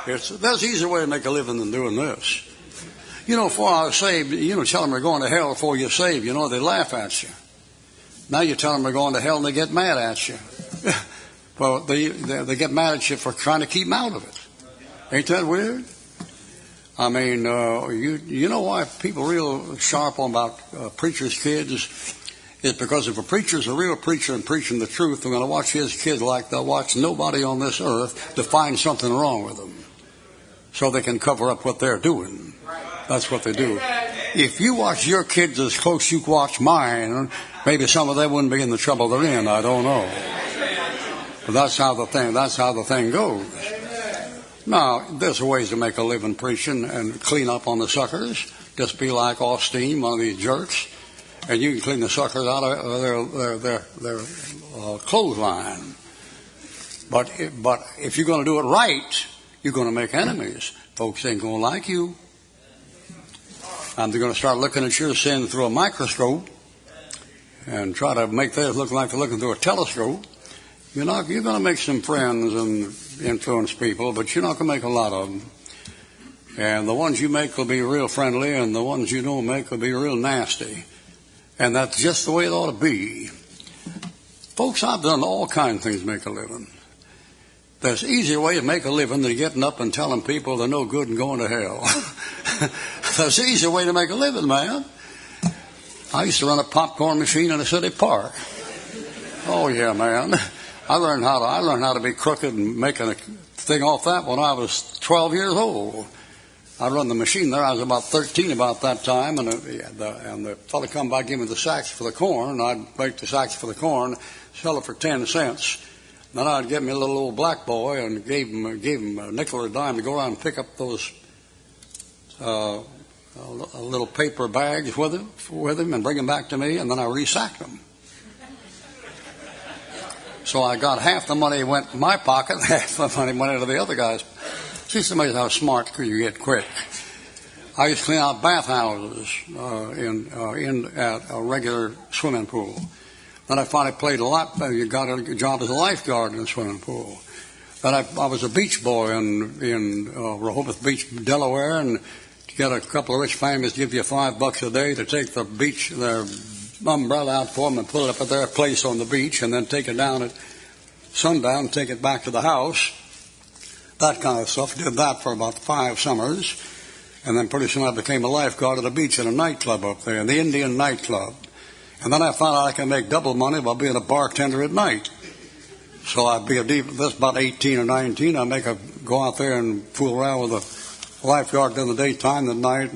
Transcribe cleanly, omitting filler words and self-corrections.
There's an easier way to make a living than doing this. You know, before I was saved, tell them you're going to hell before you're saved, they laugh at you. Now you tell them they're going to hell and they get mad at you. Well, they get mad at you for trying to keep them out of it. Ain't that weird? I mean, you know why people are real sharp on about preachers' kids? It's because if a preacher's a real preacher and preaching the truth, they're going to watch his kids like they'll watch nobody on this earth to find something wrong with them, so they can cover up what they're doing. That's what they do. If you watch your kids as close as you watch mine, maybe some of them wouldn't be in the trouble they're in. I don't know. But that's how the thing goes. Now, there's ways to make a living preaching and clean up on the suckers. Just be like Austin, one of these jerks, and you can clean the suckers out of their clothesline. But if you're going to do it right, you're going to make enemies. Folks ain't going to like you. And they're going to start looking at your sin through a microscope and try to make theirs look like they're looking through a telescope. You're going to make some friends and influence people, but you're not going to make a lot of them. And the ones you make will be real friendly, and the ones you don't make will be real nasty. And that's just the way it ought to be. Folks, I've done all kinds of things to make a living. There's an easier way to make a living than getting up and telling people they're no good and going to hell. There's an easier way to make a living, man. I used to run a popcorn machine in a city park. Oh, yeah, man. I learned how to be crooked and making a thing off that when I was 12 years old. I run the machine there. I was about 13 about that time, and the fellow come by, give me the sacks for the corn, and I'd make the sacks for the corn, sell it for 10 cents. Then I'd get me a little old black boy and gave him a nickel or a dime to go around and pick up those little paper bags with him and bring them back to me, and then I resacked them. So I got half the money went in my pocket, half the money went into the other guy's. See, it's amazing how smart you get quick. I used to clean out bathhouses at a regular swimming pool. Then I finally got a job as a lifeguard in a swimming pool. Then I was a beach boy in Rehoboth Beach, Delaware, and to get a couple of rich families to give you $5 a day to take their umbrella out for them and put it up at their place on the beach, and then take it down at sundown and take it back to the house. That kind of stuff. Did that for about 5 summers. And then pretty soon I became a lifeguard at a beach in a nightclub up there, the Indian nightclub. And then I found out I can make double money by being a bartender at night. So I'd be about 18 or 19. I'd go out there and fool around with a lifeguard in the daytime, at night.